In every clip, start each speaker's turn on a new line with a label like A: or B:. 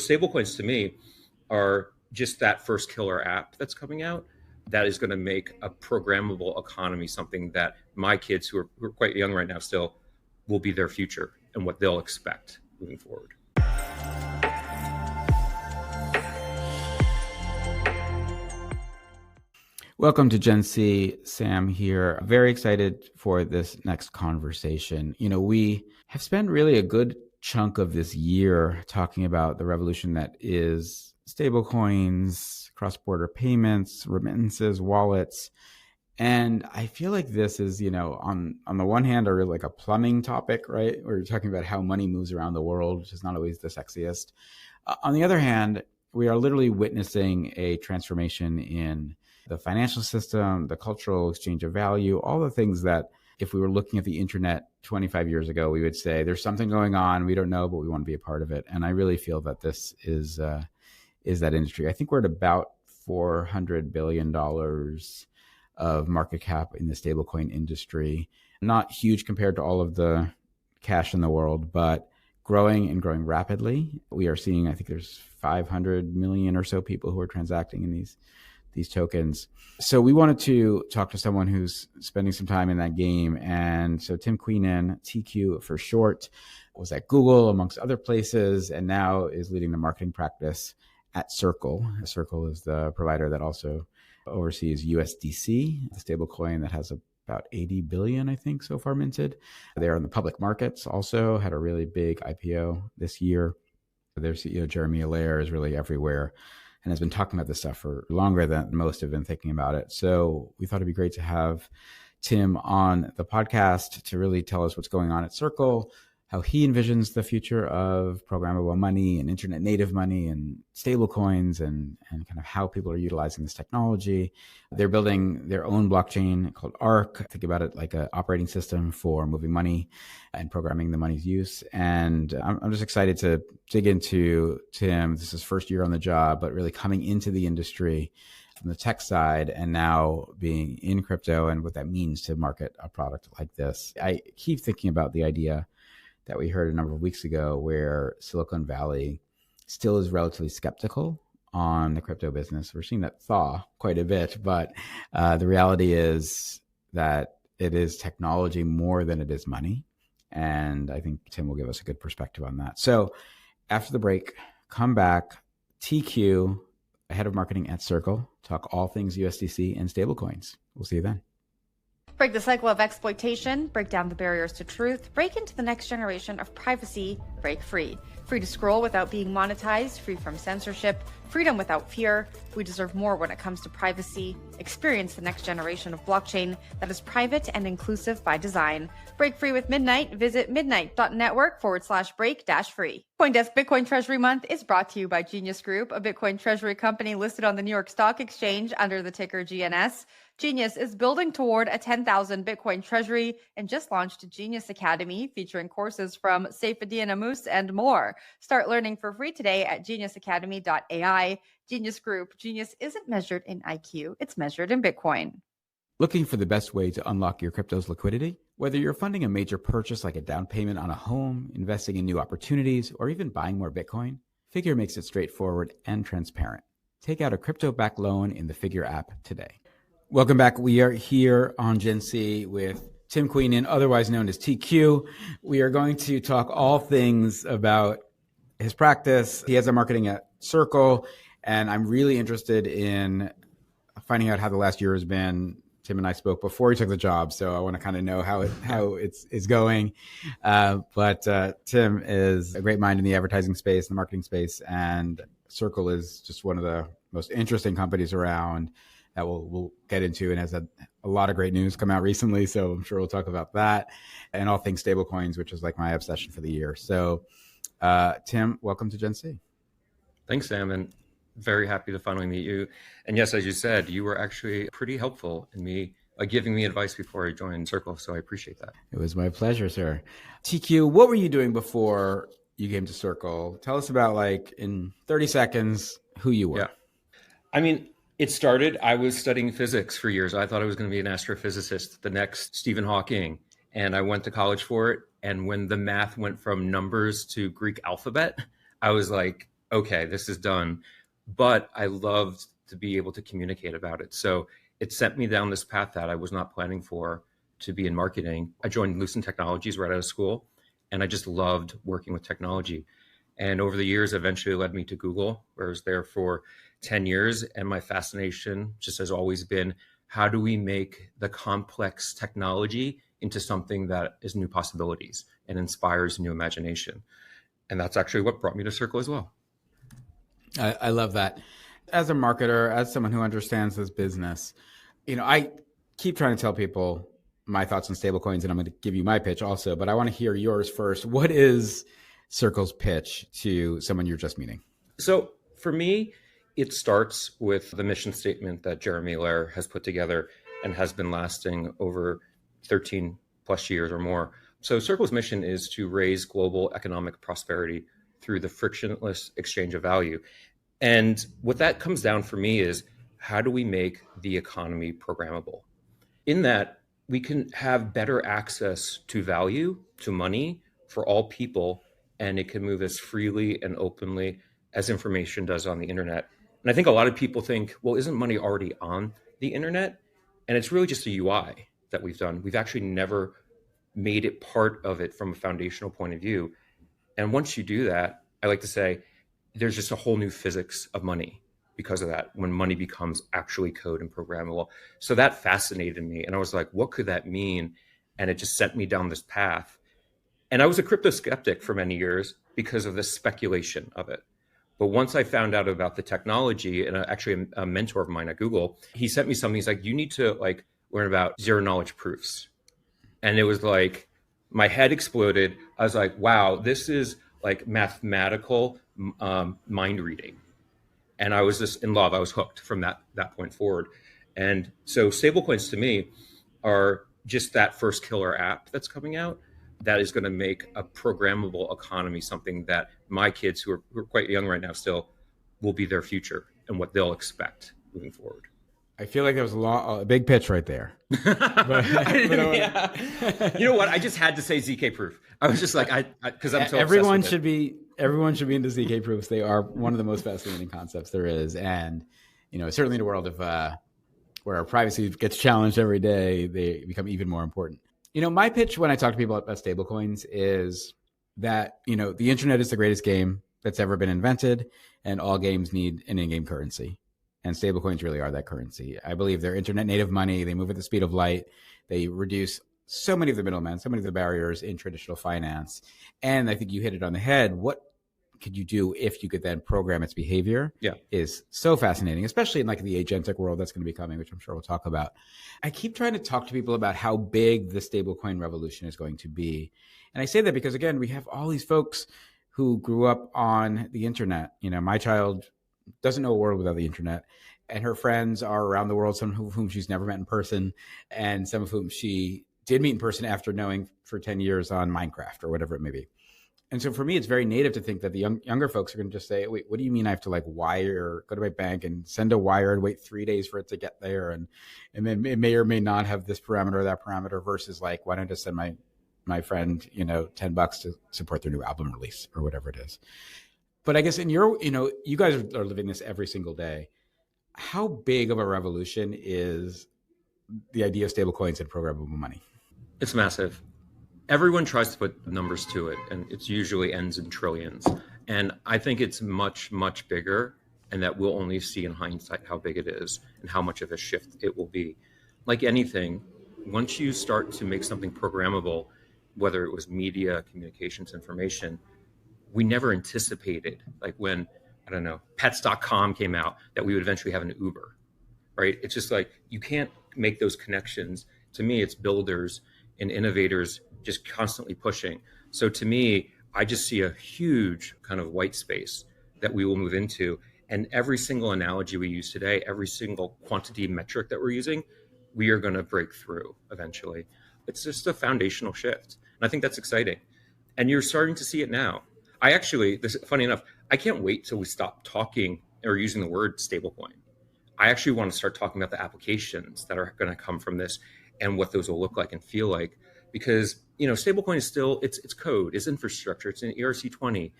A: Stablecoins to me are just that first killer app that's coming out that is going to make a programmable economy something that my kids who are quite young right now still will be their future and what they'll expect moving forward.
B: Welcome to Gen C. Sam here. Very excited for this next conversation. We have spent really a good chunk of this year talking about the revolution that is stablecoins, cross-border payments, remittances, wallets. And I feel like this is, on the one hand, like a plumbing topic, right? Where you're talking about how money moves around the world, which is not always the sexiest. On the other hand, we are literally witnessing a transformation in the financial system, the cultural exchange of value, all the things that if we were looking at the internet 25 years ago, we would say there's something going on. We don't know, but we want to be a part of it. And I really feel that this is that industry. I think we're at about $400 billion of market cap in the stablecoin industry. Not huge compared to all of the cash in the world, but growing and growing rapidly. We are seeing, I think there's 500 million or so people who are transacting in these tokens. So we wanted to talk to someone who's spending some time in that game. And so Tim Queenan, TQ for short, was at Google amongst other places, and now is leading the marketing practice at Circle. Circle is the provider that also oversees USDC, the stablecoin that has about 80 billion, I think, so far minted. They're in the public markets also, had a really big IPO this year. Their CEO, Jeremy Allaire, is really everywhere and has been talking about this stuff for longer than most have been thinking about it. So we thought it'd be great to have Tim on the podcast to really tell us what's going on at Circle, how he envisions the future of programmable money and internet native money and stable coins and kind of how people are utilizing this technology. They're building their own blockchain called Arc. Think about it like an operating system for moving money and programming the money's use. And I'm just excited to dig into Tim. This is his first year on the job, but really coming into the industry from the tech side and now being in crypto and what that means to market a product like this. I keep thinking about the idea that we heard a number of weeks ago where Silicon Valley still is relatively skeptical on the crypto business. We're seeing that thaw quite a bit, but the reality is that it is technology more than it is money. And I think Tim will give us a good perspective on that. So after the break, come back, TQ, head of marketing at Circle, talk all things USDC and stablecoins. We'll see you then.
C: Break the cycle of exploitation, break down the barriers to truth, break into the next generation of privacy, break free. Free to scroll without being monetized, free from censorship, freedom without fear. We deserve more when it comes to privacy. Experience the next generation of blockchain that is private and inclusive by design. Break free with Midnight. Visit midnight.network/break-free. CoinDesk Bitcoin Treasury Month is brought to you by Genius Group, a Bitcoin treasury company listed on the New York Stock Exchange under the ticker GNS. Genius is building toward a 10,000 Bitcoin treasury and just launched Genius Academy, featuring courses from Saifedean Ammous and more. Start learning for free today at geniusacademy.ai. Genius Group. Genius isn't measured in IQ, it's measured in Bitcoin.
B: Looking for the best way to unlock your crypto's liquidity? Whether you're funding a major purchase like a down payment on a home, investing in new opportunities, or even buying more Bitcoin, Figure makes it straightforward and transparent. Take out a crypto-backed loan in the Figure app today. Welcome back. We are here on Gen C with Tim Queenan, otherwise known as TQ. We are going to talk all things about his practice. He has a marketing at Circle, and I'm really interested in finding out how the last year has been. Tim and I spoke before he took the job, so I want to kind of know how it's going. But Tim is a great mind in the advertising space, the marketing space, and Circle is just one of the most interesting companies around that we'll get into, and has had a lot of great news come out recently. So I'm sure we'll talk about that and all things stablecoins, which is like my obsession for the year. So Tim, welcome to Gen C.
A: Thanks, Sam. And very happy to finally meet you. And yes, as you said, you were actually pretty helpful in me giving me advice before I joined Circle. So I appreciate that.
B: It was my pleasure, sir. TQ, what were you doing before you came to Circle? Tell us about, like, in 30 seconds, who you were.
A: Yeah. I mean, it started, I was studying physics for years. I thought I was going to be an astrophysicist, the next Stephen Hawking. And I went to college for it. And when the math went from numbers to Greek alphabet, I was like, okay, this is done. But I loved to be able to communicate about it. So it sent me down this path that I was not planning for, to be in marketing. I joined Lucent Technologies right out of school, and I just loved working with technology. And over the years, eventually led me to Google, where I was there for 10 years. And my fascination just has always been, how do we make the complex technology into something that is new possibilities and inspires new imagination? And that's actually what brought me to Circle as well.
B: I love that. As a marketer, as someone who understands this business, I keep trying to tell people my thoughts on stablecoins, and I'm going to give you my pitch also, but I want to hear yours first. What is Circle's pitch to someone you're just meeting?
A: So for me, it starts with the mission statement that Jeremy Allaire has put together and has been lasting over 13 plus years or more. So Circle's mission is to raise global economic prosperity through the frictionless exchange of value. And what that comes down for me is, how do we make the economy programmable? In that, we can have better access to value, to money for all people, and it can move as freely and openly as information does on the internet. And I think a lot of people think, well, isn't money already on the internet? And it's really just a UI that we've done. We've actually never made it part of it from a foundational point of view. And once you do that, I like to say, there's just a whole new physics of money because of that, when money becomes actually code and programmable. So that fascinated me. And I was like, what could that mean? And it just sent me down this path. And I was a crypto skeptic for many years because of the speculation of it. But once I found out about the technology, and actually a mentor of mine at Google, he sent me something. He's like, you need to learn about zero knowledge proofs. And it was like, my head exploded. I was like, wow, this is like mathematical mind reading. And I was just in love. I was hooked from that point forward. And so stablecoins to me are just that first killer app that's coming out that is going to make a programmable economy something that my kids, who are quite young right now still, will be their future and what they'll expect moving forward.
B: I feel like there was a big pitch right there.
A: Yeah. You know what? I just had to say ZK proof. I was just like, because I'm so
B: everyone
A: obsessed with it.
B: Everyone should be into ZK proofs. They are one of the most fascinating concepts there is, and certainly in a world of where our privacy gets challenged every day, they become even more important. My pitch when I talk to people about stablecoins is that the internet is the greatest game that's ever been invented, and all games need an in-game currency. And stablecoins really are that currency. I believe they're internet native money. They move at the speed of light. They reduce so many of the middlemen, so many of the barriers in traditional finance. And I think you hit it on the head. What could you do if you could then program its behavior?
A: Yeah.
B: Is so fascinating, especially in the agentic world that's going to be coming, which I'm sure we'll talk about. I keep trying to talk to people about how big the stablecoin revolution is going to be. And I say that because, again, we have all these folks who grew up on the internet. My child doesn't know a world without the internet, and her friends are around the world, some of whom she's never met in person, and some of whom she did meet in person after knowing for 10 years on Minecraft or whatever it may be. And so for me, it's very native to think that the younger folks are going to just say, wait, what do you mean I have to go to my bank and send a wire and wait 3 days for it to get there? And then it may or may not have this parameter or that parameter, versus why don't I just send my friend, $10 to support their new album release or whatever it is. But I guess you guys are living this every single day. How big of a revolution is the idea of stablecoins and programmable money?
A: It's massive. Everyone tries to put numbers to it, and it usually ends in trillions. And I think it's much, much bigger, and that we'll only see in hindsight how big it is and how much of a shift it will be. Like anything, once you start to make something programmable, whether it was media, communications, information, we never anticipated, like when, I don't know, pets.com came out, that we would eventually have an Uber, right? It's just like, you can't make those connections. To me, it's builders and innovators just constantly pushing. So to me, I just see a huge kind of white space that we will move into. And every single analogy we use today, every single quantity metric that we're using, we are going to break through eventually. It's just a foundational shift. And I think that's exciting. And you're starting to see it now. Funny enough, I can't wait till we stop talking or using the word stablecoin. I actually want to start talking about the applications that are going to come from this and what those will look like and feel like. Because, stablecoin is still, it's code, it's infrastructure, it's an ERC20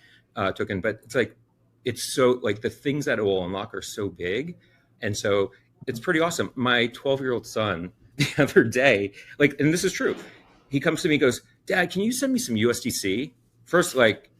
A: token, but it's like, it's so like the things that it will unlock are so big. And so it's pretty awesome. My 12-year-old son the other day, like, and this is true, he comes to me and goes, Dad, can you send me some USDC? First, like,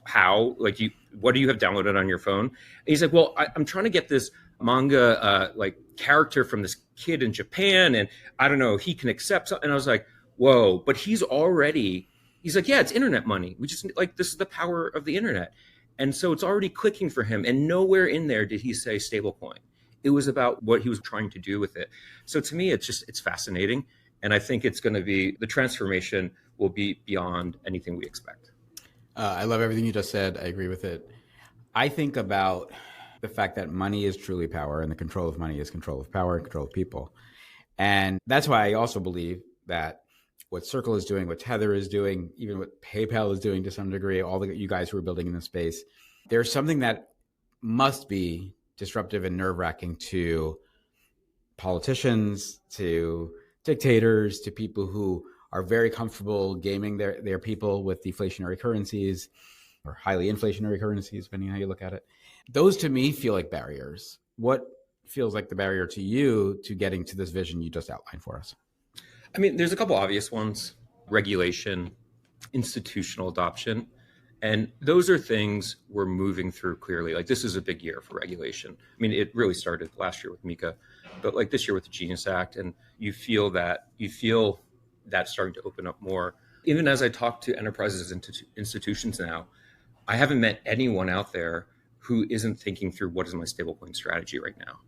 A: how? Like, what do you have downloaded on your phone? And he's like, well, I'm trying to get this manga like character from this kid in Japan, and I don't know, he can accept something. And I was like, whoa, but he's like, yeah, it's internet money. We just like, this is the power of the internet. And so it's already clicking for him. And nowhere in there did he say stablecoin. It was about what he was trying to do with it. So to me, it's fascinating. And I think it's going to be, the transformation will be beyond anything we expect.
B: I love everything you just said. I agree with it. I think about the fact that money is truly power, and the control of money is control of power and control of people. And that's why I also believe that what Circle is doing, what Tether is doing, even what PayPal is doing to some degree, all the you guys who are building in this space, there's something that must be disruptive and nerve-wracking to politicians, to dictators, to people who are very comfortable gaming their people with deflationary currencies or highly inflationary currencies, depending on how you look at it. Those to me feel like barriers. What feels like the barrier to you to getting to this vision you just outlined for us?
A: I mean, there's a couple obvious ones: regulation, institutional adoption. And those are things we're moving through clearly. Like, this is a big year for regulation. I mean, it really started last year with Mika, but like this year with the Genius Act, and you feel that starting to open up more. Even as I talk to enterprises and institutions now, I haven't met anyone out there who isn't thinking through, what is my stablecoin strategy right now?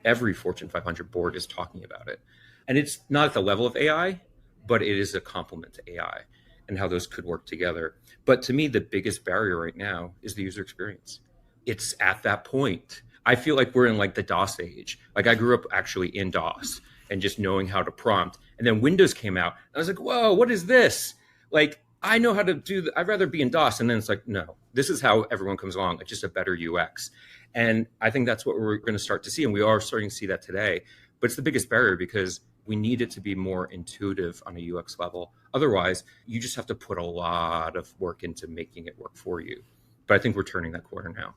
A: Every Fortune 500 board is talking about it. And it's not at the level of AI, but it is a complement to AI and how those could work together. But to me, the biggest barrier right now is the user experience. It's at that point. I feel like we're in like the DOS age. Like, I grew up actually in DOS and just knowing how to prompt. And then Windows came out. And I was like, whoa, what is this? Like, I know how to do I'd rather be in DOS. And then it's like, no, this is how everyone comes along. It's just a better UX. And I think that's what we're going to start to see. And we are starting to see that today. But it's the biggest barrier because we need it to be more intuitive on a UX level. Otherwise, you just have to put a lot of work into making it work for you. But I think we're turning that corner now.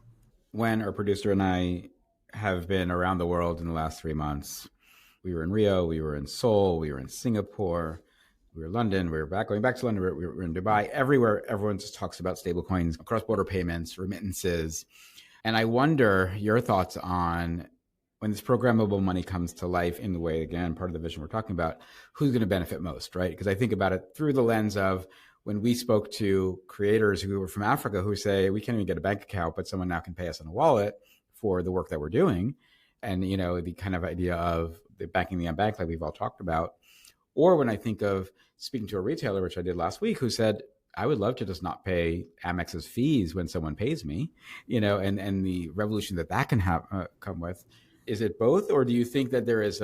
B: When our producer and I have been around the world in the last 3 months, we were in Rio, we were in Seoul, we were in Singapore, we were in London, we were going back to London, we were in Dubai. Everywhere, everyone just talks about stablecoins, cross-border payments, remittances. And I wonder your thoughts on, when this programmable money comes to life in the way, again, part of the vision we're talking about, who's going to benefit most, right? Because I think about it through the lens of when we spoke to creators who were from Africa who say, we can't even get a bank account, but someone now can pay us in a wallet for the work that we're doing. And, you know, the kind of idea of the banking the unbanked, like we've all talked about. Or when I think of speaking to a retailer, which I did last week, who said, I would love to just not pay Amex's fees when someone pays me, you know, and the revolution that can have come with. Is it both, or do you think that there is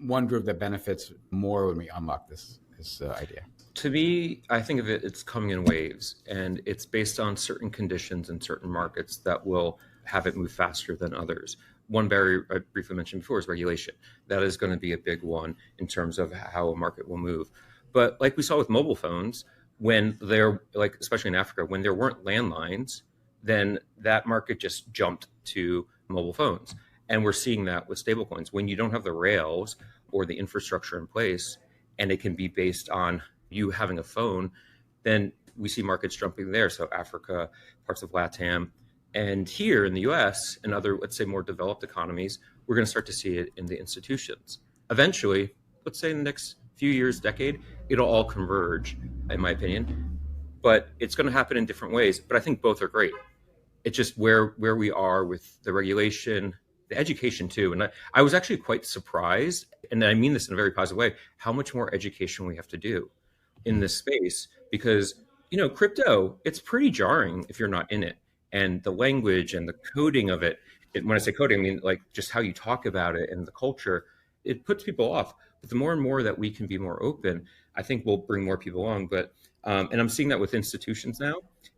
B: one group that benefits more when we unlock this idea?
A: To me, I think of it's coming in waves, and it's based on certain conditions in certain markets that will have it move faster than others. One barrier I briefly mentioned before is regulation. That is going to be a big one in terms of how a market will move. But like we saw with mobile phones, when they're, like, especially in Africa, when there weren't landlines, then that market just jumped to mobile phones. And we're seeing that with stablecoins. When you don't have the rails or the infrastructure in place, and it can be based on you having a phone, then we see markets jumping there. So Africa, parts of LATAM, and here in the US and other, let's say, more developed economies, we're going to start to see it in the institutions. Eventually, let's say in the next few years, decade, it'll all converge, in my opinion. But it's going to happen in different ways. But I think both are great. It's just where we are with the regulation, the education too. And I was actually quite surprised, and I mean this in a very positive way, how much more education we have to do in this space, because, you know, crypto, it's pretty jarring if you're not in it. And the language and the coding of it, when I say coding, I mean like just how you talk about it and the culture, it puts people off. But the more and more that we can be more open, I think we'll bring more people along. But and I'm seeing that with institutions now.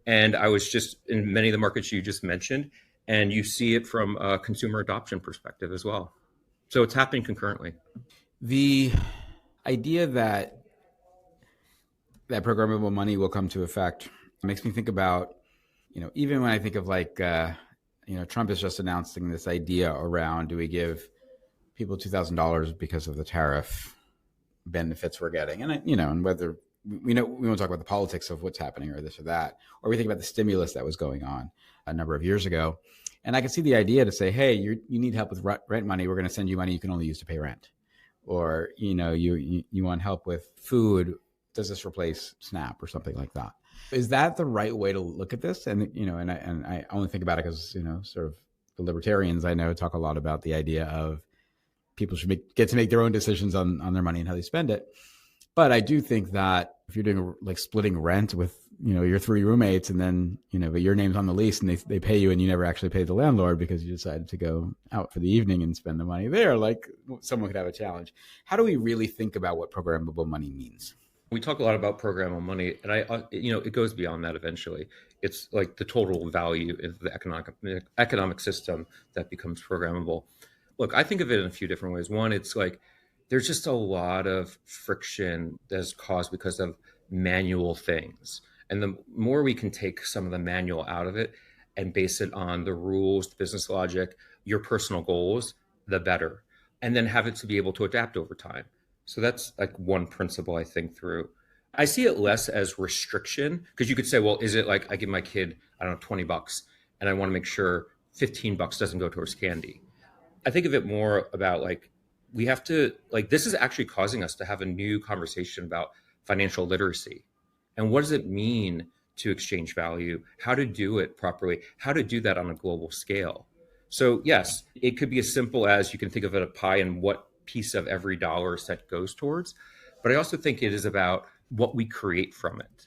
A: And I was just in many of the markets you just mentioned, and you see it from a consumer adoption perspective as well. So it's happening concurrently.
B: The idea that programmable money will come to effect makes me think about Even when I think of Trump is just announcing this idea around, do we give people $2,000 because of the tariff benefits we're getting? And whether we won't talk about the politics of what's happening or this or that, or we think about the stimulus that was going on a number of years ago. And I can see the idea to say, hey, you need help with rent money. We're going to send you money you can only use to pay rent. Or, you want help with food. Does this replace SNAP or something like that? Is that the right way to look at this? And, I only think about it because, sort of the libertarians I know talk a lot about the idea of people should get to make their own decisions on their money and how they spend it. But I do think that if you're doing like splitting rent with, your 3 roommates and then, but your name's on the lease and they pay you and you never actually pay the landlord because you decided to go out for the evening and spend the money there, like someone could have a challenge. How do we really think about what programmable money means?
A: We talk a lot about programmable money, and it goes beyond that eventually. It's like the total value of the economic system that becomes programmable. Look, I think of it in a few different ways. One, it's like there's just a lot of friction that's caused because of manual things. And the more we can take some of the manual out of it and base it on the rules, the business logic, your personal goals, the better. And then have it to be able to adapt over time. So that's like one principle I think through. I see it less as restriction, because you could say, well, is it like I give my kid, I don't know, $20 and I want to make sure $15 doesn't go towards candy. I think of it more about like, we have to, like, this is actually causing us to have a new conversation about financial literacy. And what does it mean to exchange value? How to do it properly? How to do that on a global scale? So yes, it could be as simple as you can think of it a pie and what piece of every dollar cent goes towards. But I also think it is about what we create from it.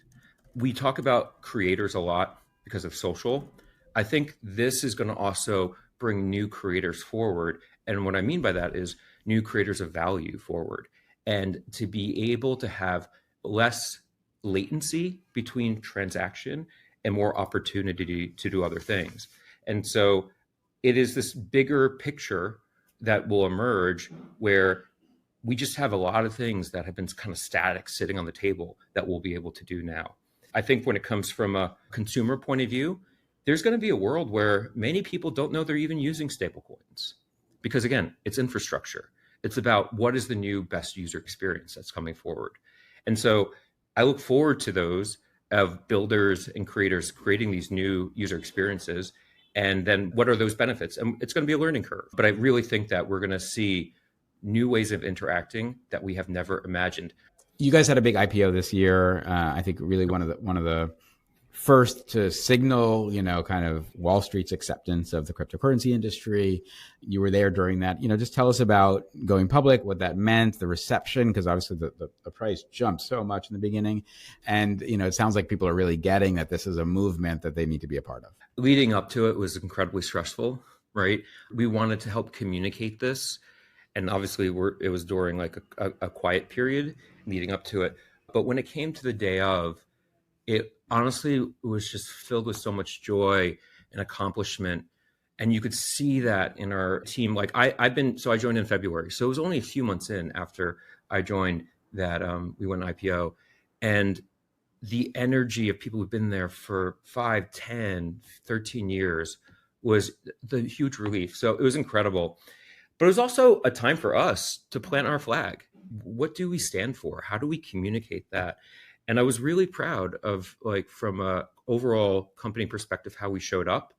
A: We talk about creators a lot because of social. I think this is going to also bring new creators forward. And what I mean by that is new creators of value forward. And to be able to have less latency between transaction and more opportunity to do other things. And so it is this bigger picture that will emerge where we just have a lot of things that have been kind of static sitting on the table that we'll be able to do now. I think when it comes from a consumer point of view, there's going to be a world where many people don't know they're even using stablecoins because, again, it's infrastructure. It's about what is the new best user experience that's coming forward. And so I look forward to those of builders and creators creating these new user experiences. And then what are those benefits? And it's going to be a learning curve. But I really think that we're going to see new ways of interacting that we have never imagined.
B: You guys had a big IPO this year. I think really one of the first to signal, kind of Wall Street's acceptance of the cryptocurrency industry. You were there during that. Just tell us about going public, what that meant, the reception, because obviously the price jumped so much in the beginning. And, it sounds like people are really getting that this is a movement that they need to be a part of.
A: Leading up to it was incredibly stressful, right? We wanted to help communicate this. And obviously it was during like a quiet period leading up to it. But when it came to the day of, it honestly was just filled with so much joy and accomplishment. And you could see that in our team. Like I joined in February. So it was only a few months in after I joined that we went IPO. And the energy of people who've been there for 5, 10, 13 years was the huge relief. So it was incredible. But it was also a time for us to plant our flag. What do we stand for? How do we communicate that? And I was really proud of, like, from a overall company perspective, how we showed up.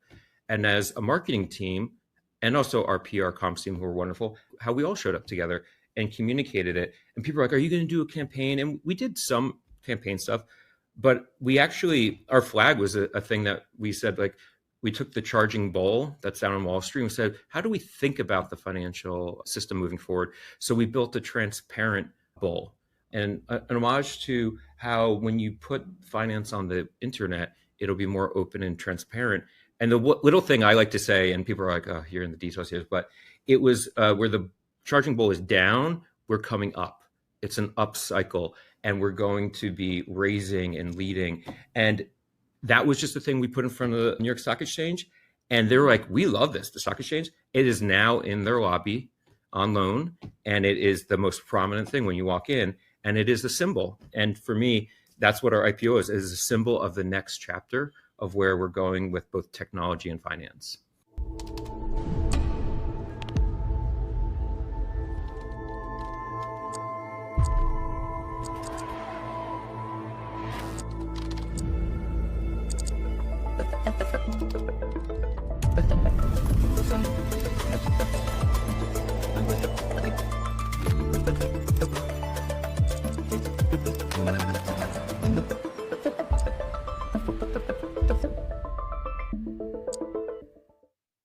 A: And as a marketing team, and also our PR comms team, who were wonderful, how we all showed up together and communicated it. And people were like, are you going to do a campaign? And we did some campaign stuff, but we actually, our flag was a thing that we said, like, we took the charging bull that's down on Wall Street and said, how do we think about the financial system moving forward? So we built a transparent bull. And an homage to how when you put finance on the internet, it'll be more open and transparent. And the little thing I like to say, and people are like, oh, you're in the details here, but it was where the charging bull is down, we're coming up. It's an up cycle, and we're going to be raising and leading. And that was just the thing we put in front of the New York Stock Exchange. And they're like, we love this, the stock exchange. It is now in their lobby on loan, and it is the most prominent thing when you walk in. And it is a symbol. And for me, that's what our IPO is a symbol of the next chapter of where we're going with both technology and finance.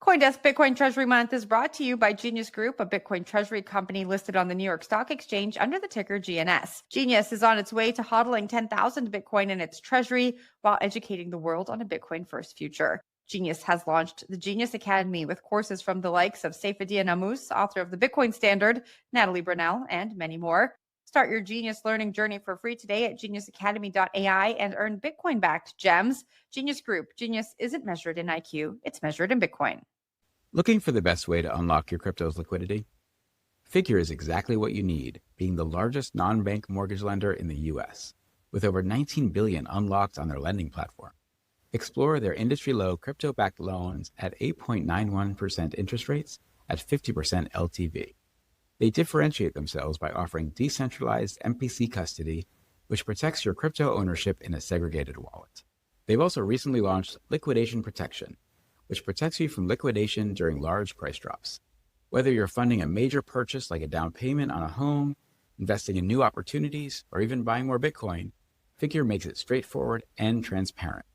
C: CoinDesk Bitcoin Treasury Month is brought to you by Genius Group, a Bitcoin treasury company listed on the New York Stock Exchange under the ticker GNS. Genius is on its way to hodling 10,000 Bitcoin in its treasury while educating the world on a Bitcoin-first future. Genius has launched the Genius Academy with courses from the likes of Saifedean Ammous, author of the Bitcoin Standard, Natalie Brunell, and many more. Start your Genius learning journey for free today at geniusacademy.ai and earn Bitcoin-backed gems. Genius Group. Genius isn't measured in IQ, it's measured in Bitcoin.
B: Looking for the best way to unlock your crypto's liquidity? Figure is exactly what you need, being the largest non-bank mortgage lender in the US, with over $19 billion unlocked on their lending platform. Explore their industry-low crypto-backed loans at 8.91% interest rates at 50% LTV. They differentiate themselves by offering decentralized MPC custody, which protects your crypto ownership in a segregated wallet. They've also recently launched Liquidation Protection, which protects you from liquidation during large price drops. Whether you're funding a major purchase like a down payment on a home, investing in new opportunities, or even buying more Bitcoin, Figure makes it straightforward and transparent.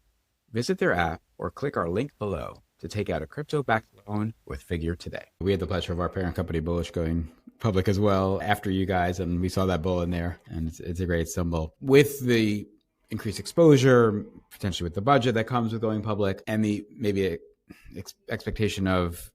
B: Visit their app or click our link below to take out a crypto-backed loan with Figure today. We had the pleasure of our parent company Bullish going public as well after you guys, and we saw that bull in there, and it's a great symbol. With the increased exposure, potentially with the budget that comes with going public, and the maybe expectation of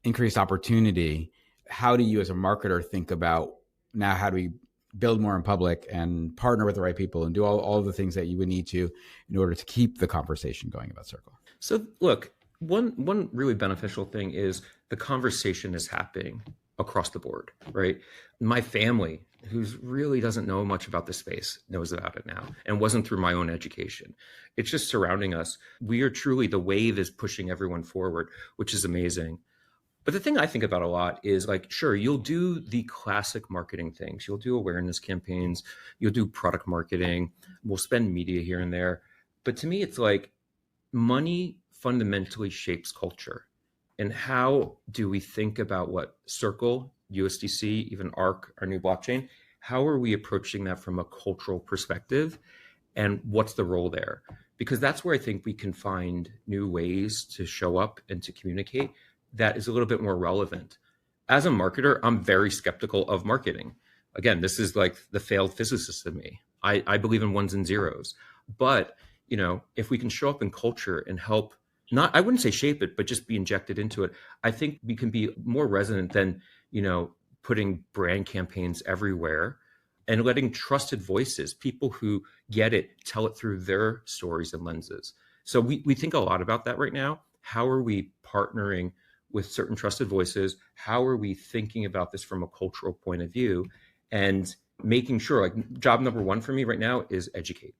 B: increased opportunity, how do you as a marketer think about now how do we build more in public and partner with the right people and do all the things that you would need to in order to keep the conversation going about Circle?
A: So look, one really beneficial thing is the conversation is happening across the board, right? My family, who really doesn't know much about this space, knows about it now and wasn't through my own education. It's just surrounding us. We are truly, the wave is pushing everyone forward, which is amazing. But the thing I think about a lot is like, sure, you'll do the classic marketing things. You'll do awareness campaigns. You'll do product marketing. We'll spend media here and there. But to me, it's like money fundamentally shapes culture. And how do we think about what Circle, USDC, even ARC, our new blockchain, how are we approaching that from a cultural perspective? And what's the role there? Because that's where I think we can find new ways to show up and to communicate that is a little bit more relevant. As a marketer, I'm very skeptical of marketing. Again, this is like the failed physicist in me. I believe in ones and zeros. But, you know, if we can show up in culture and help, not, I wouldn't say shape it, but just be injected into it, I think we can be more resonant than, you know, putting brand campaigns everywhere and letting trusted voices, people who get it, tell it through their stories and lenses. So we think a lot about that right now. How are we partnering with certain trusted voices? How are we thinking about this from a cultural point of view? And making sure, like, job number one for me right now is educate.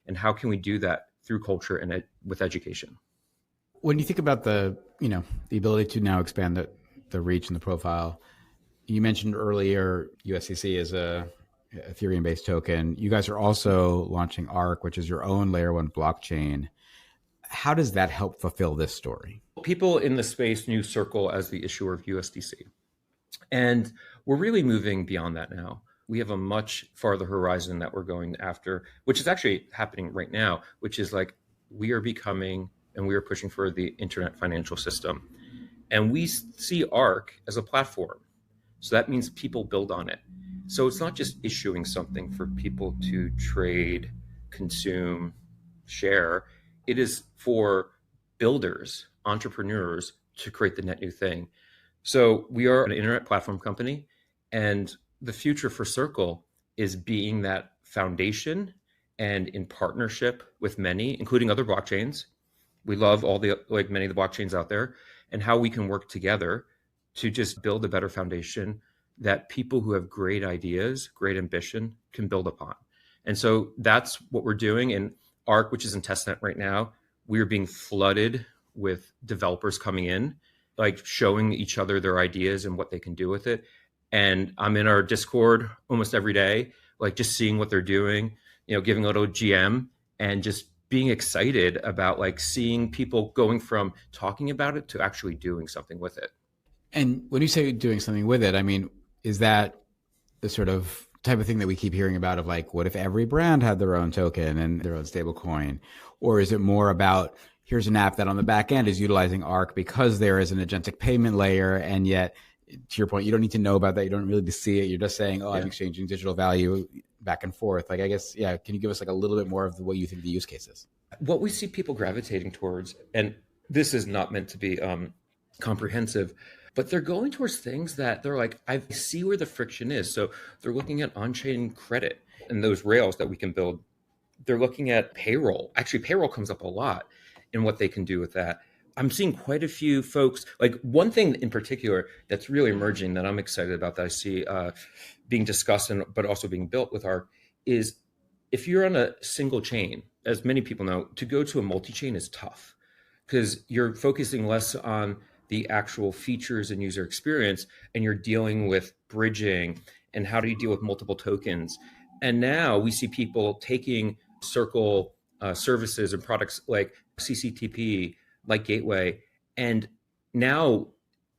A: And how can we do that through culture and with education?
B: When you think about the ability to now expand the reach and the profile, you mentioned earlier USDC is a Ethereum-based token. You guys are also launching ARC, which is your own layer one blockchain. How does that help fulfill this story?
A: People in the space knew Circle as the issuer of USDC. And we're really moving beyond that now. We have a much farther horizon that we're going after, which is actually happening right now, which is like we are becoming and we are pushing for the internet financial system. And we see ARC as a platform. So that means people build on it. So it's not just issuing something for people to trade, consume, share. It is for builders, entrepreneurs to create the net new thing. So we are an internet platform company, and the future for Circle is being that foundation and in partnership with many, including other blockchains. We love all the, like many of the blockchains out there, and how we can work together to just build a better foundation that people who have great ideas, great ambition can build upon. And so that's what we're doing in ARC, which is in testnet right now. we are being flooded with developers coming in, like showing each other their ideas and what they can do with it. And I'm in our Discord almost every day, like just seeing what they're doing, giving a little GM and just being excited about like seeing people going from talking about it to actually doing something with it.
B: And when you say doing something with it, I mean, is that the sort of type of thing that we keep hearing about of like, what if every brand had their own token and their own stable coin? Or is it more about, here's an app that on the back end is utilizing Arc because there is an agentic payment layer, and yet, to your point, you don't need to know about that. You don't really need to see it. You're just saying, oh, I'm exchanging digital value back and forth. Like, I guess, can you give us like a little bit more of what you think the use case is?
A: What we see people gravitating towards, and this is not meant to be comprehensive, but they're going towards things that they're like, I see where the friction is. So they're looking at on-chain credit and those rails that we can build. They're looking at payroll. Actually, payroll comes up a lot in what they can do with that. I'm seeing quite a few folks, like one thing in particular that's really emerging that I'm excited about that I see being discussed but also being built with Arc is if you're on a single chain, as many people know, to go to a multi-chain is tough because you're focusing less on the actual features and user experience, and you're dealing with bridging and how do you deal with multiple tokens. And now we see people taking Circle services and products like CCTP, like Gateway, and now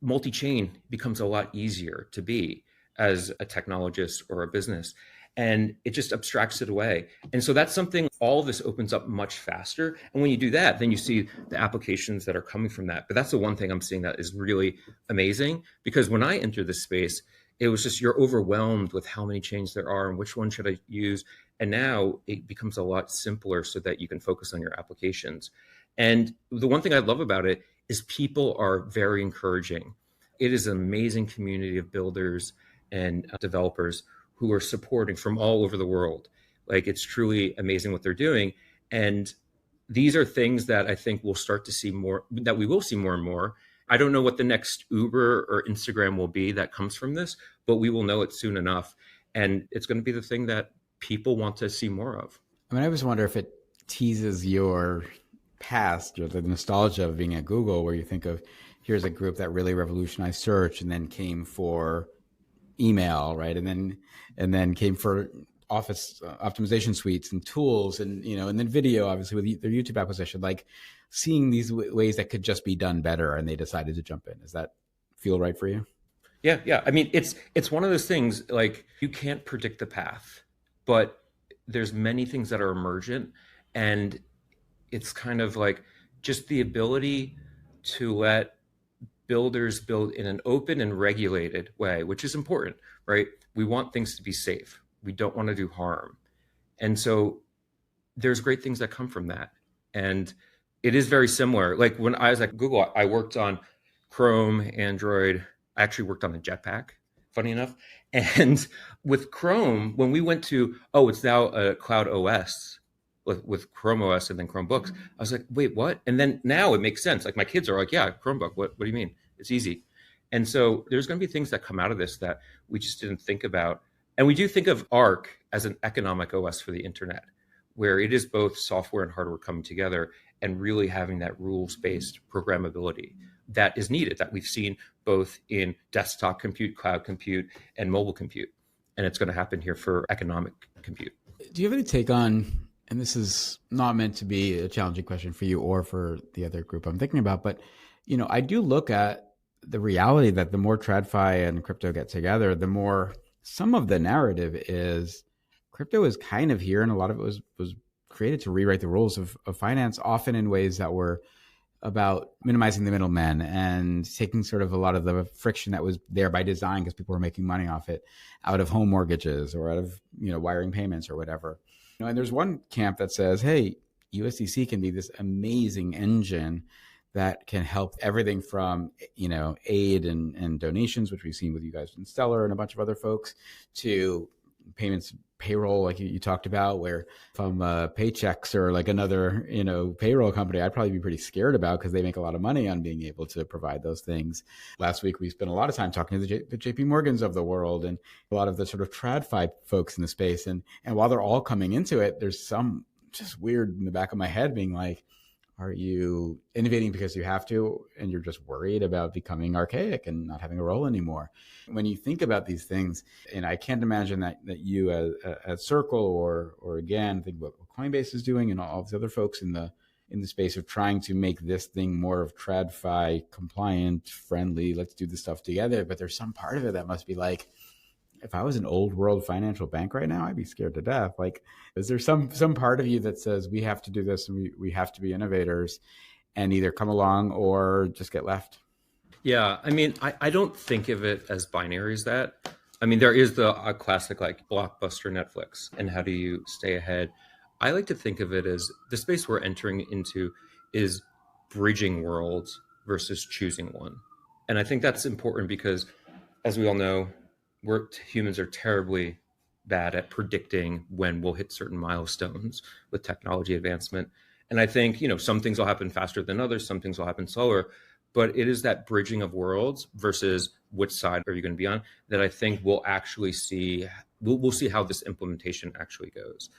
A: multi-chain becomes a lot easier to be as a technologist or a business. And it just abstracts it away. And so that's something, all of this opens up much faster. And when you do that, then you see the applications that are coming from that. But that's the one thing I'm seeing that is really amazing, because when I entered this space, it was just, you're overwhelmed with how many chains there are and which one should I use. And now it becomes a lot simpler so that you can focus on your applications. And the one thing I love about it is people are very encouraging. It is an amazing community of builders and developers who are supporting from all over the world. Like, it's truly amazing what they're doing. And these are things that I think we'll start to see more, that we will see more and more. I don't know what the next Uber or Instagram will be that comes from this, but we will know it soon enough. And it's going to be the thing that people want to see more of.
B: I mean, I always wonder if it teases your past or the nostalgia of being at Google, where you think of, here's a group that really revolutionized search and then came for email, right? And then came for office optimization suites and tools, and and then video, obviously with their YouTube acquisition, like seeing these ways that could just be done better, and they decided to jump in. Does that feel right for you?
A: Yeah. I mean, it's one of those things, like, you can't predict the path, but there's many things that are emergent, and it's kind of like just the ability to let builders build in an open and regulated way, which is important, right? We want things to be safe. We don't want to do harm. And so there's great things that come from that. And it is very similar. Like when I was at Google, I worked on Chrome, Android. I actually worked on a Jetpack, funny enough. And with Chrome, when we went to, it's now a cloud OS with Chrome OS and then Chromebooks, I was like, wait, what? And then now it makes sense. Like my kids are like, yeah, Chromebook. What do you mean? It's easy. And so there's going to be things that come out of this that we just didn't think about. And we do think of Arc as an economic OS for the internet, where it is both software and hardware coming together and really having that rules-based programmability that is needed, that we've seen both in desktop compute, cloud compute, and mobile compute. And it's going to happen here for economic compute.
B: Do you have any take on, and this is not meant to be a challenging question for you or for the other group I'm thinking about, but I do look at the reality that the more TradFi and crypto get together, the more some of the narrative is crypto is kind of here, and a lot of it was created to rewrite the rules of finance, often in ways that were about minimizing the middlemen and taking sort of a lot of the friction that was there by design, because people were making money off it, out of home mortgages or out of wiring payments or whatever. And there's one camp that says, hey, USDC can be this amazing engine that can help everything from aid and donations, which we've seen with you guys in Stellar and a bunch of other folks, to payments, payroll, like you talked about, where from Paychecks or like another payroll company, I'd probably be pretty scared about, because they make a lot of money on being able to provide those things. Last week we spent a lot of time talking to the JP Morgans of the world and a lot of the sort of TradFi folks in the space, and while they're all coming into it, there's some just weird in the back of my head being like, Are you innovating because you have to, and you're just worried about becoming archaic and not having a role anymore? When you think about these things, and I can't imagine that you at Circle or again, think about what Coinbase is doing and all these other folks in the space of trying to make this thing more of TradFi compliant, friendly, let's do this stuff together. But there's some part of it that must be like, if I was an old world financial bank right now, I'd be scared to death. Like, is there some part of you that says we have to do this and we have to be innovators and either come along or just get left?
A: Yeah, I mean, I don't think of it as binary as that. I mean, there is the classic like blockbuster Netflix and how do you stay ahead? I like to think of it as the space we're entering into is bridging worlds versus choosing one. And I think that's important because, as we all know, humans are terribly bad at predicting when we'll hit certain milestones with technology advancement. And I think, some things will happen faster than others, some things will happen slower, but it is that bridging of worlds versus which side are you going to be on that I think we'll actually see. We'll see how this implementation actually goes.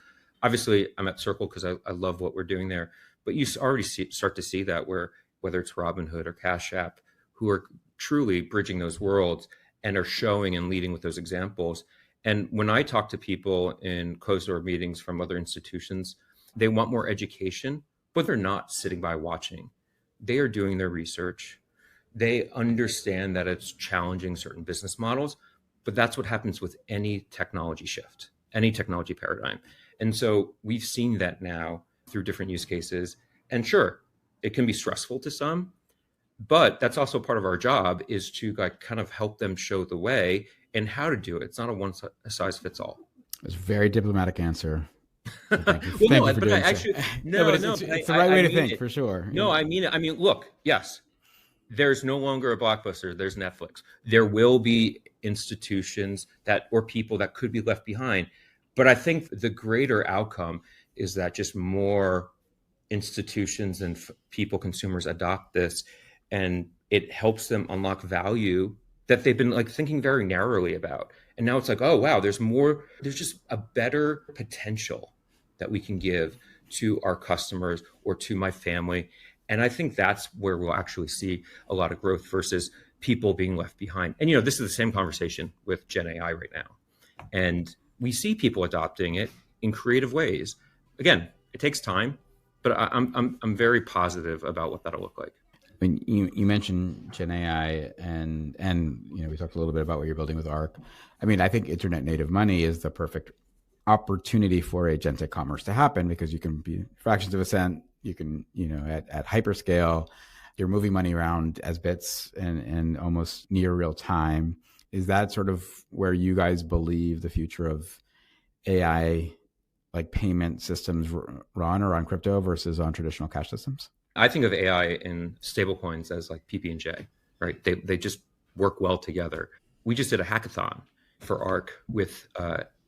A: Obviously, I'm at Circle because I love what we're doing there, but you already start to see that whether it's Robinhood or Cash App, who are truly bridging those worlds and are showing and leading with those examples. And when I talk to people in closed door meetings from other institutions, they want more education, but they're not sitting by watching. They are doing their research. They understand that it's challenging certain business models, but that's what happens with any technology shift, any technology paradigm. And so we've seen that now through different use cases. And sure, it can be stressful to some, but that's also part of our job is to kind of help them show the way and how to do it. It's not a one size fits all.
B: It's a very diplomatic answer. So thank you.
A: Well,
B: thank you for doing so. It's the right way to think, for sure.
A: No, I mean it. I mean, look, yes, there's no longer a blockbuster. There's Netflix. There will be institutions or people that could be left behind. But I think the greater outcome is that just more institutions and consumers adopt this, and it helps them unlock value that they've been thinking very narrowly about. And now it's like, oh, wow, there's just a better potential that we can give to our customers or to my family. And I think that's where we'll actually see a lot of growth versus people being left behind. And, this is the same conversation with Gen AI right now. And we see people adopting it in creative ways. Again, it takes time, but I'm very positive about what that'll look like.
B: I mean, you mentioned Gen AI and we talked a little bit about what you're building with Arc. I mean, I think internet native money is the perfect opportunity for agentic commerce to happen because you can be fractions of a cent. You can, at hyperscale, you're moving money around as bits and almost near real time. Is that sort of where you guys believe the future of AI, like payment systems, run or on crypto versus on traditional cash systems?
A: I think of AI in stablecoins as like PB&J, right? They just work well together. We just did a hackathon for Arc with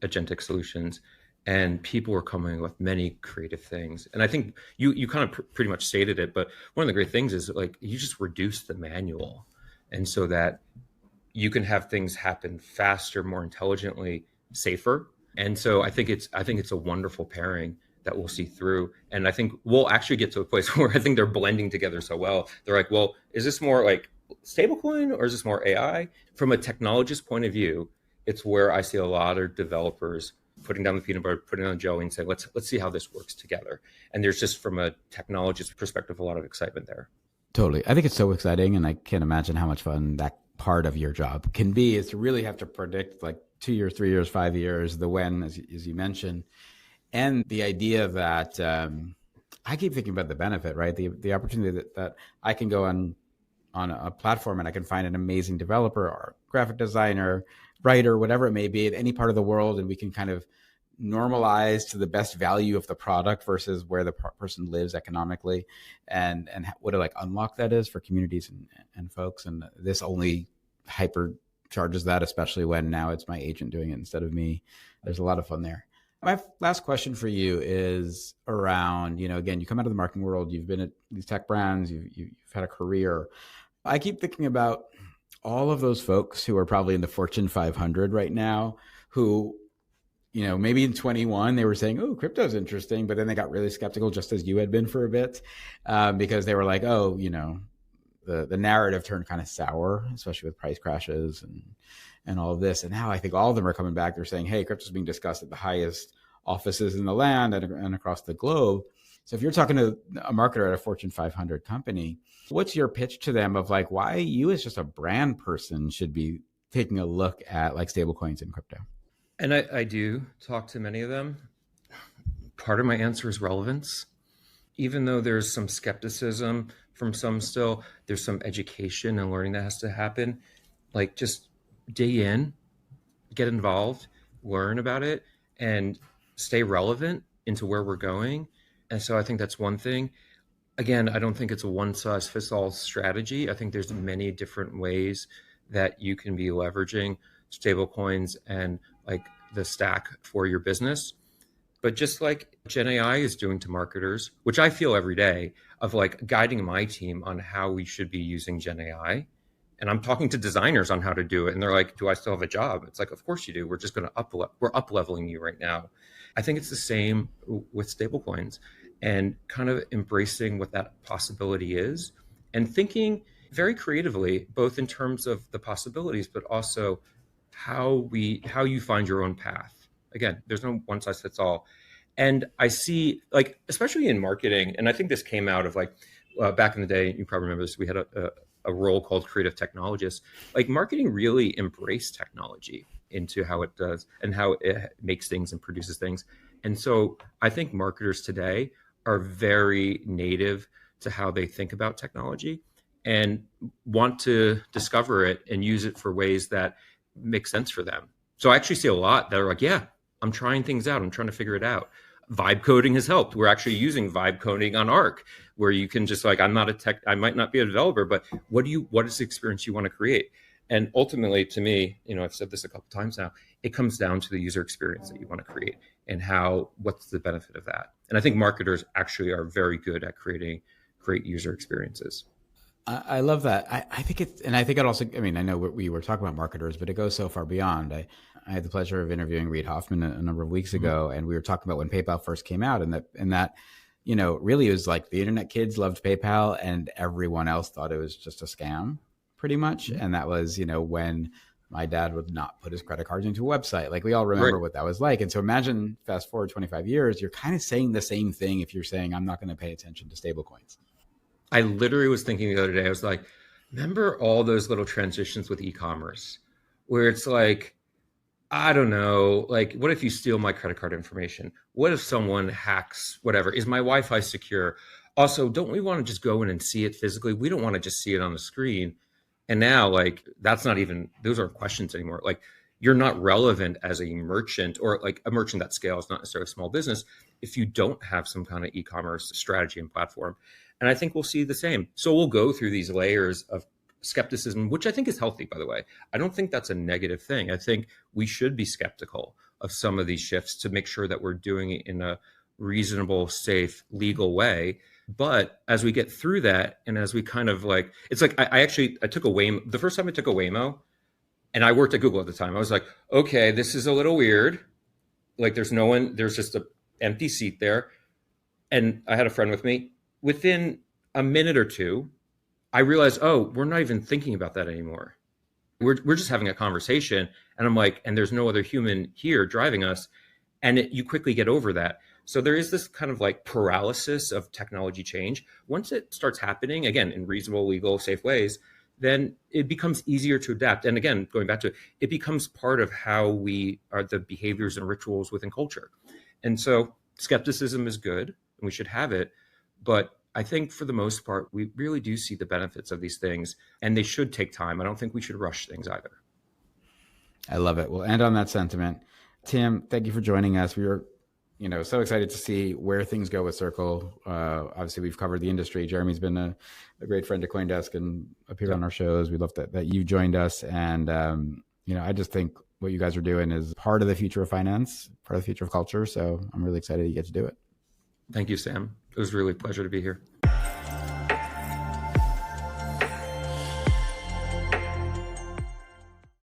A: agentic solutions, and people were coming with many creative things. And I think you kind of pretty much stated it, but one of the great things is you just reduce the manual, and so that you can have things happen faster, more intelligently, safer. And so I think it's a wonderful pairing that we'll see through. And I think we'll actually get to a place where I think they're blending together so well. They're like, well, is this more like stablecoin or is this more AI? From a technologist point of view, it's where I see a lot of developers putting down the peanut butter, putting on the jelly and saying, let's see how this works together. And there's just, from a technologist perspective, a lot of excitement there.
B: Totally. I think it's so exciting. And I can't imagine how much fun that part of your job can be, is to really have to predict 2 years, 3 years, 5 years, the when, as you mentioned. And the idea that I keep thinking about the benefit, right? The opportunity that I can go on a platform and I can find an amazing developer or graphic designer, writer, whatever it may be, in any part of the world, and we can kind of normalize to the best value of the product versus where the person lives economically, and what a unlock that is for communities and folks. And this only hyper charges that, especially when now it's my agent doing it instead of me. There's a lot of fun there. My last question for you is around, again, you come out of the marketing world, you've been at these tech brands, you've had a career. I keep thinking about all of those folks who are probably in the Fortune 500 right now, who maybe in 21 they were saying, oh, crypto's interesting, but then they got really skeptical, just as you had been for a bit, because they were like, oh, the narrative turned kind of sour, especially with price crashes and all of this. And now I think all of them are coming back. They're saying, hey, crypto's being discussed at the highest offices in the land and across the globe. So if you're talking to a marketer at a Fortune 500 company, what's your pitch to them of like why you as just a brand person should be taking a look at like stablecoins and crypto?
A: And I do talk to many of them. Part of my answer is relevance. Even though there's some skepticism from some still, there's some education and learning that has to happen. Like just dig in, get involved, learn about it, and stay relevant into where we're going. And so I think that's one thing. Again, I don't think it's a one-size-fits-all strategy. I think there's many different ways that you can be leveraging stablecoins and like the stack for your business. But just like Gen AI is doing to marketers, which I feel every day of like guiding my team on how we should be using Gen AI. And I'm talking to designers on how to do it. And they're like, do I still have a job? It's like, of course you do. We're just going to we're up leveling you right now. I think it's the same with stablecoins and kind of embracing what that possibility is and thinking very creatively, both in terms of the possibilities, but also how you find your own path. Again, there's no one size fits all. And I see like, especially in marketing, and I think this came out of like back in the day, you probably remember this, we had a role called creative technologist. Like marketing really embraced technology into how it does and how it makes things and produces things. And so I think marketers today are very native to how they think about technology and want to discover it and use it for ways that make sense for them. So I actually see a lot that are like, yeah, I'm trying things out. I'm trying to figure it out. Vibe coding has helped. We're actually using vibe coding on Arc, where you can just like, I might not be a developer, but what is the experience you want to create? And ultimately, to me, I've said this a couple of times now, it comes down to the user experience that you want to create and what's the benefit of that. And I think marketers actually are very good at creating great user experiences.
B: I love that. I think it also, I know we were talking about marketers, but it goes so far beyond. I had the pleasure of interviewing Reid Hoffman a number of weeks ago, and we were talking about when PayPal first came out, and that really it was like the internet kids loved PayPal and everyone else thought it was just a scam pretty much. And that was, when my dad would not put his credit cards into a website. Like we all remember what that was like. And so imagine fast forward 25 years, you're kind of saying the same thing if you're saying, I'm not going to pay attention to stablecoins.
A: I literally was thinking the other day, I was like, remember all those little transitions with e-commerce where it's like, I don't know, like, what if you steal my credit card information? What if someone hacks whatever? Is my Wi-Fi secure? Also, don't we want to just go in and see it physically? We don't want to just see it on the screen. And now, like, those aren't questions anymore. Like, you're not relevant as a merchant or like a merchant that scales, not necessarily a small business, if you don't have some kind of e-commerce strategy and platform. And I think we'll see the same. So we'll go through these layers of skepticism, which I think is healthy, by the way. I don't think that's a negative thing. I think we should be skeptical of some of these shifts to make sure that we're doing it in a reasonable, safe, legal way. But as we get through that, and as we kind of like, it's like, I took a Waymo, the first time I took a Waymo, and I worked at Google at the time, I was like, okay, this is a little weird. Like there's no one, there's just an empty seat there. And I had a friend with me. Within a minute or two, I realized, oh, we're not even thinking about that anymore. We're just having a conversation. And I'm like, and there's no other human here driving us. And you quickly get over that. So there is this kind of like paralysis of technology change. Once it starts happening, again, in reasonable, legal, safe ways, then it becomes easier to adapt. And again, going back to it, it becomes part of how we are, the behaviors and rituals within culture. And so skepticism is good, and we should have it. But I think for the most part, we really do see the benefits of these things, and they should take time. I don't think we should rush things either.
B: I love it. We'll end on that sentiment. Tim, thank you for joining us. We were, so excited to see where things go with Circle. Obviously, we've covered the industry. Jeremy's been a great friend to CoinDesk and appeared on our shows. We love that you joined us. And, I just think what you guys are doing is part of the future of finance, part of the future of culture. So I'm really excited you get to do it.
A: Thank you, Sam. It was really a pleasure to be here.